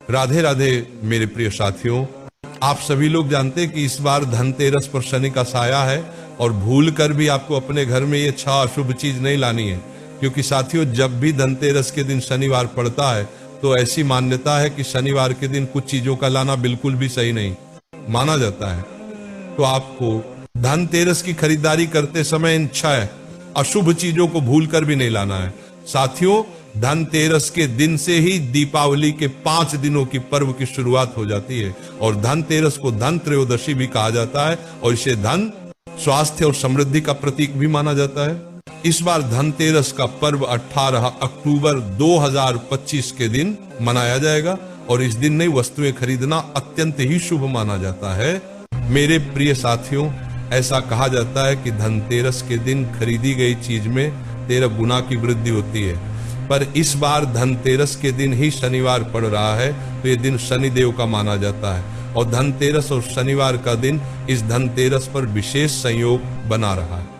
राधे राधे मेरे प्रिय साथियों, आप सभी लोग जानते हैं कि इस बार धनतेरस पर शनि का साया है और भूल कर भी आपको अपने घर में ये 6 अशुभ चीज नहीं लानी है, क्योंकि साथियों जब भी धनतेरस के दिन शनिवार पड़ता है तो ऐसी मान्यता है कि शनिवार के दिन कुछ चीजों का लाना बिल्कुल भी सही नहीं माना जाता है। तो आपको धनतेरस की खरीदारी करते समय इन 6 अशुभ चीजों को भूल कर भी नहीं लाना है। साथियों, धनतेरस के दिन से ही दीपावली के 5 दिनों की पर्व की शुरुआत हो जाती है और धनतेरस को धन त्रयोदशी भी कहा जाता है और इसे धन, स्वास्थ्य और समृद्धि का प्रतीक भी माना जाता है। इस बार धनतेरस का पर्व 18 अक्टूबर 2025 के दिन मनाया जाएगा और इस दिन नई वस्तुएं खरीदना अत्यंत ही शुभ माना जाता है। मेरे प्रिय साथियों, ऐसा कहा जाता है कि धनतेरस के दिन खरीदी गई चीज में 13 गुना की वृद्धि होती है, पर इस बार धनतेरस के दिन ही शनिवार पड़ रहा है तो ये दिन शनिदेव का माना जाता है और धनतेरस और शनिवार का दिन इस धनतेरस पर विशेष संयोग बना रहा है।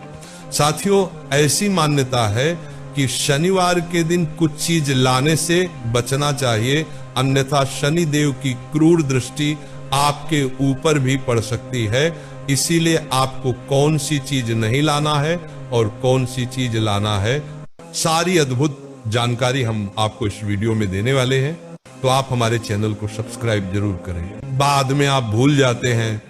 साथियों, ऐसी मान्यता है कि शनिवार के दिन कुछ चीज लाने से बचना चाहिए, अन्यथा शनिदेव की क्रूर दृष्टि आपके ऊपर भी पड़ सकती है। इसीलिए आपको कौन सी चीज नहीं लाना है और कौन सी चीज लाना है, सारी अद्भुत जानकारी हम आपको इस वीडियो में देने वाले हैं, तो आप हमारे चैनल को सब्सक्राइब जरूर करें। बाद में आप भूल जाते हैं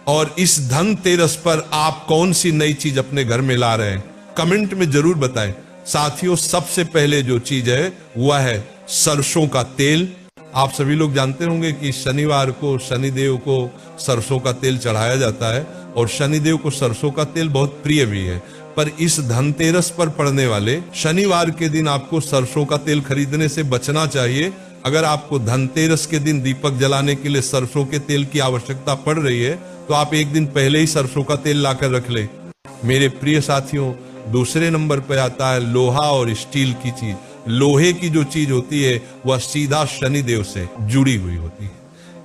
और इस धनतेरस पर आप कौन सी नई चीज अपने घर में ला रहे हैं, कमेंट में जरूर बताएं। साथियों, सबसे पहले जो चीज है वह है सरसों का तेल। आप सभी लोग जानते होंगे कि शनिवार को शनिदेव को सरसों का तेल चढ़ाया जाता है और शनिदेव को सरसों का तेल बहुत प्रिय भी है, पर इस धनतेरस पर पड़ने वाले शनिवार के दिन आपको सरसों का तेल खरीदने से बचना चाहिए। अगर आपको धनतेरस के दिन दीपक जलाने के लिए सरसों के तेल की आवश्यकता पड़ रही है तो आप एक दिन पहले ही सरसों का तेल लाकर रख ले। मेरे प्रिय साथियों, दूसरे नंबर पर आता है लोहा और स्टील की चीज। लोहे की जो चीज होती है वह सीधा शनिदेव से जुड़ी हुई होती है,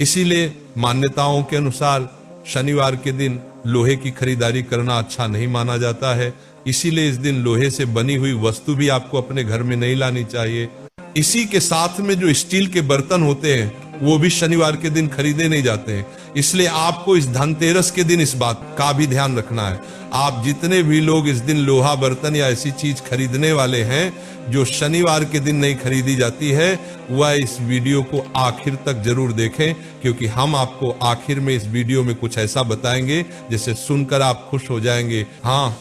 इसीलिए मान्यताओं के अनुसार शनिवार के दिन लोहे की खरीदारी करना अच्छा नहीं माना जाता है। इसीलिए इस दिन लोहे से बनी हुई वस्तु भी आपको अपने घर में नहीं लानी चाहिए। इसी के साथ में जो स्टील के बर्तन होते हैं वो भी शनिवार के दिन खरीदे नहीं जाते हैं। इसलिए आपको इस धनतेरस के दिन इस बात का भी ध्यान रखना है। आप जितने भी लोग इस दिन लोहा बर्तन या ऐसी चीज खरीदने वाले हैं जो शनिवार के दिन नहीं खरीदी जाती है, वह इस वीडियो को आखिर तक जरूर देखें, क्योंकि हम आपको आखिर में इस वीडियो में कुछ ऐसा बताएंगे जिसे सुनकर आप खुश हो जाएंगे। हाँ,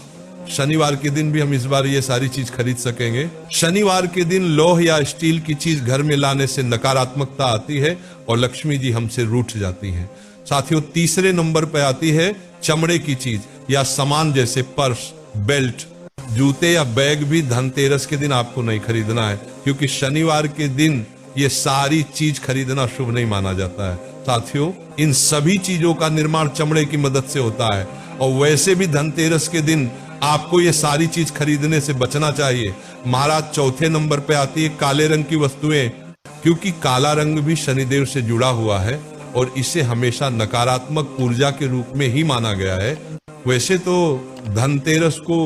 शनिवार के दिन भी हम इस बार ये सारी चीज खरीद सकेंगे। शनिवार के दिन लौह या स्टील की चीज घर में लाने से नकारात्मकता आती है और लक्ष्मी जी हमसे रूठ जाती हैं। साथियों, तीसरे नंबर पर आती है चमड़े की चीज या सामान जैसे पर्स, बेल्ट, जूते या बैग भी धनतेरस के दिन आपको नहीं खरीदना है, क्योंकि शनिवार के दिन ये सारी चीज खरीदना शुभ नहीं माना जाता है। साथियों, इन सभी चीजों का निर्माण चमड़े की मदद से होता है और वैसे भी धनतेरस के दिन आपको ये सारी चीज खरीदने से बचना चाहिए। महाराज, चौथे नंबर पे आती है काले रंग की वस्तुएं, क्योंकि काला रंग भी शनिदेव से जुड़ा हुआ है और इसे हमेशा नकारात्मक ऊर्जा के रूप में ही माना गया है। वैसे तो धनतेरस को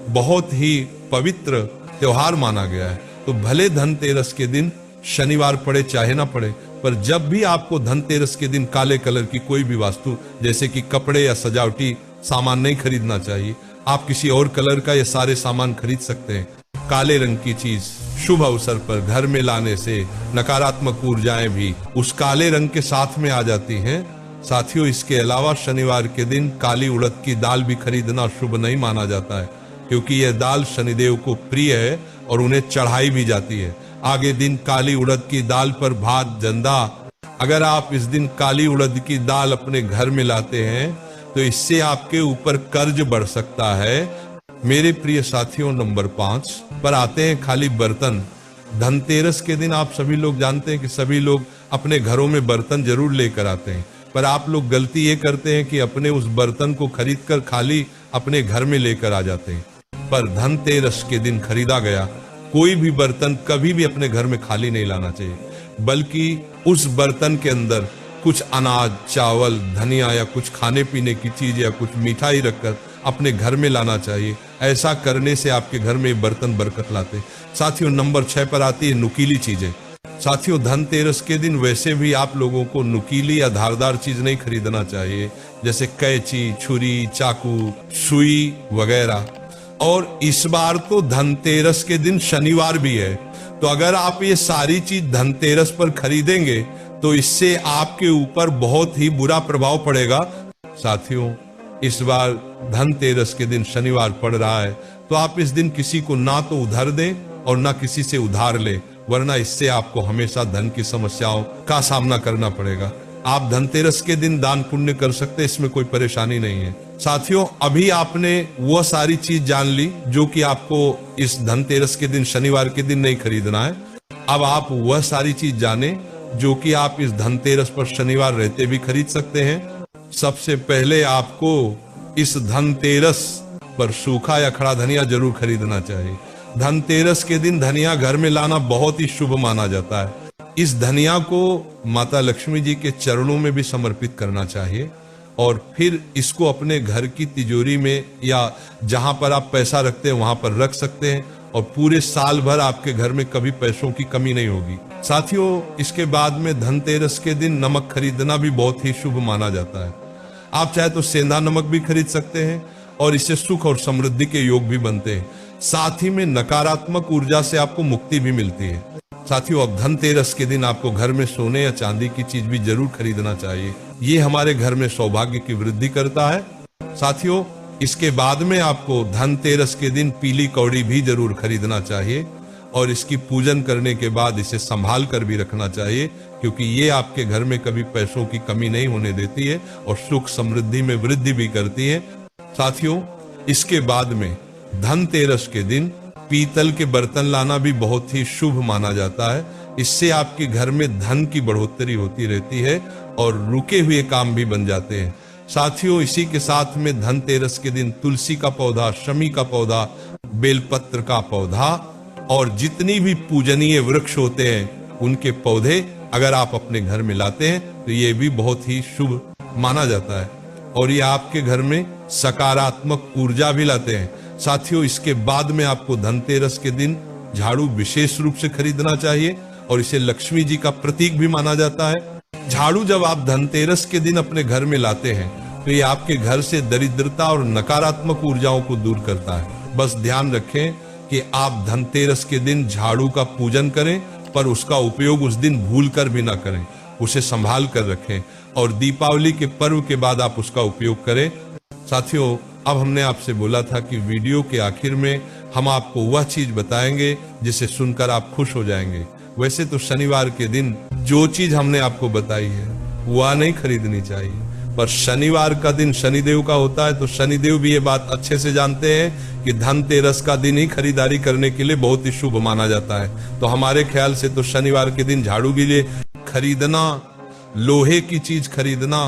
बहुत ही पवित्र त्योहार माना गया है, तो भले धनतेरस के दिन शनिवार पड़े चाहे ना पड़े, पर जब भी आपको धनतेरस के दिन काले कलर की कोई भी वस्तु जैसे कि कपड़े या सजावटी सामान नहीं खरीदना चाहिए। आप किसी और कलर का ये सारे सामान खरीद सकते हैं। काले रंग की चीज शुभ अवसर पर घर में लाने से नकारात्मक ऊर्जाएं भी उस काले रंग के साथ में आ जाती हैं। साथियों, इसके अलावा शनिवार के दिन काली उड़द की दाल भी खरीदना शुभ नहीं माना जाता है, क्योंकि यह दाल शनिदेव को प्रिय है और उन्हें चढ़ाई भी जाती है। आगे दिन काली उड़द की दाल पर भात जंदा, अगर आप इस दिन काली उड़द की दाल अपने घर में लाते हैं तो इससे आपके ऊपर कर्ज बढ़ सकता है। मेरे प्रिय साथियों, नंबर 5 पर आते हैं खाली बर्तन। धनतेरस के दिन आप सभी लोग जानते हैं कि सभी लोग अपने घरों में बर्तन जरूर लेकर आते हैं, पर आप लोग गलती ये करते हैं कि अपने उस बर्तन को खरीदकर खाली अपने घर में लेकर आ जाते हैं। पर धनतेरस के दिन खरीदा गया कोई भी बर्तन कभी भी अपने घर में खाली नहीं लाना चाहिए, बल्कि उस बर्तन के अंदर कुछ अनाज, चावल, धनिया या कुछ खाने पीने की चीज या कुछ मिठाई रखकर अपने घर में लाना चाहिए। ऐसा करने से आपके घर में बर्तन बरकत लाते। साथियों, नंबर 6 पर आती है नुकीली चीजें। साथियों, धनतेरस के दिन वैसे भी आप लोगों को नुकीली या धारदार चीज नहीं खरीदना चाहिए, जैसे कैंची, छुरी, चाकू, सुई वगैरह। और इस बार तो धनतेरस के दिन शनिवार भी है, तो अगर आप ये सारी चीज धनतेरस पर खरीदेंगे तो इससे आपके ऊपर बहुत ही बुरा प्रभाव पड़ेगा। साथियों, इस बार धनतेरस के दिन शनिवार पड़ रहा है, तो आप इस दिन किसी को ना तो उधार दें और ना किसी से उधार ले, वरना इससे आपको हमेशा धन की समस्याओं का सामना करना पड़ेगा। आप धनतेरस के दिन दान पुण्य कर सकते, इसमें कोई परेशानी नहीं है। साथियों, अभी आपने वो सारी चीज जान ली जो कि आपको इस धनतेरस के दिन, शनिवार के दिन नहीं खरीदना है। अब आप वह सारी चीज जाने जो कि आप इस धनतेरस पर शनिवार रहते भी खरीद सकते हैं। सबसे पहले आपको इस धनतेरस पर सूखा या खड़ा धनिया जरूर खरीदना चाहिए। धनतेरस के दिन धनिया घर में लाना बहुत ही शुभ माना जाता है। इस धनिया को माता लक्ष्मी जी के चरणों में भी समर्पित करना चाहिए और फिर इसको अपने घर की तिजोरी में या जहां पर आप पैसा रखते हैं वहां पर रख सकते हैं और पूरे साल भर आपके घर में कभी पैसों की कमी नहीं होगी। साथियों, इसके बाद में धनतेरस के दिन नमक खरीदना भी बहुत ही शुभ माना जाता है। आप चाहे तो सेंधा नमक भी खरीद सकते हैं और इससे सुख और समृद्धि के योग भी बनते हैं। साथ ही में नकारात्मक ऊर्जा से आपको मुक्ति भी मिलती है। साथियों, अब धनतेरस के दिन आपको घर में सोने या चांदी की चीज भी जरूर खरीदना चाहिए। ये हमारे घर में सौभाग्य की वृद्धि करता है। साथियों, इसके बाद में आपको धनतेरस के दिन पीली कौड़ी भी जरूर खरीदना चाहिए और इसकी पूजन करने के बाद इसे संभाल कर भी रखना चाहिए, क्योंकि ये आपके घर में कभी पैसों की कमी नहीं होने देती है और सुख समृद्धि में वृद्धि भी करती है। साथियों, इसके बाद में धनतेरस के दिन पीतल के बर्तन लाना भी बहुत ही शुभ माना जाता है। इससे आपके घर में धन की बढ़ोतरी होती रहती है और रुके हुए काम भी बन जाते हैं। साथियों, इसी के साथ में धनतेरस के दिन तुलसी का पौधा, शमी का पौधा, बेलपत्र का पौधा और जितनी भी पूजनीय वृक्ष होते हैं उनके पौधे अगर आप अपने घर में लाते हैं तो ये भी बहुत ही शुभ माना जाता है और ये आपके घर में सकारात्मक ऊर्जा भी लाते हैं। साथियों, इसके बाद में आपको धनतेरस के दिन झाड़ू विशेष रूप से खरीदना चाहिए और इसे लक्ष्मी जी का प्रतीक भी माना जाता है। झाड़ू जब आप धनतेरस के दिन अपने घर में लाते हैं तो ये आपके घर से दरिद्रता और नकारात्मक ऊर्जाओं को दूर करता है। बस ध्यान रखें कि आप धनतेरस के दिन झाड़ू का पूजन करें, पर उसका उपयोग उस दिन भूल कर भी ना करें, उसे संभाल कर रखें और दीपावली के पर्व के बाद आप उसका उपयोग करें। साथियों, अब हमने आपसे बोला था कि वीडियो के आखिर में हम आपको वह चीज बताएंगे जिसे सुनकर आप खुश हो जाएंगे। वैसे तो शनिवार के दिन जो चीज हमने आपको बताई है वह नहीं खरीदनी चाहिए, पर शनिवार का दिन शनिदेव का होता है, तो शनिदेव भी ये बात अच्छे से जानते हैं कि धनतेरस का दिन ही खरीदारी करने के लिए बहुत ही शुभ माना जाता है। तो हमारे ख्याल से तो शनिवार के दिन झाड़ू के लिए खरीदना, लोहे की चीज खरीदना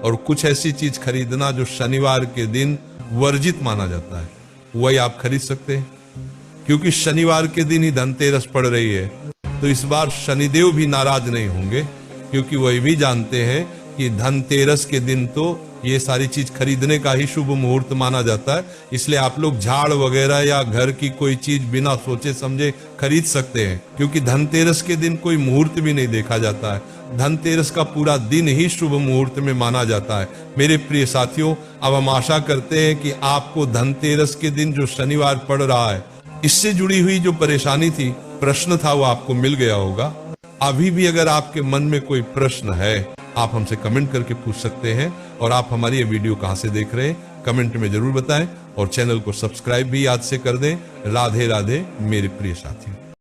और कुछ ऐसी चीज खरीदना जो शनिवार के दिन वर्जित माना जाता है, वही आप खरीद सकते हैं। क्योंकि शनिवार के दिन ही धनतेरस पड़ रही है, तो इस बार शनिदेव भी नाराज नहीं होंगे, क्योंकि वही भी जानते हैं कि धनतेरस के दिन तो ये सारी चीज खरीदने का ही शुभ मुहूर्त माना जाता है। इसलिए आप लोग झाड़ वगैरह या घर की कोई चीज बिना सोचे समझे खरीद सकते हैं, क्योंकि धनतेरस के दिन कोई मुहूर्त भी नहीं देखा जाता है। धनतेरस का पूरा दिन ही शुभ मुहूर्त में माना जाता है। मेरे प्रिय साथियों, अब हम आशा करते हैं कि आपको धनतेरस के दिन जो शनिवार पड़ रहा है, इससे जुड़ी हुई जो परेशानी थी, प्रश्न था, वो आपको मिल गया होगा। अभी भी अगर आपके मन में कोई प्रश्न है, आप हमसे कमेंट करके पूछ सकते हैं। और आप हमारी ये वीडियो कहां से देख रहे हैं कमेंट में जरूर बताएं और चैनल को सब्सक्राइब भी याद से कर दें। राधे राधे मेरे प्रिय साथियों।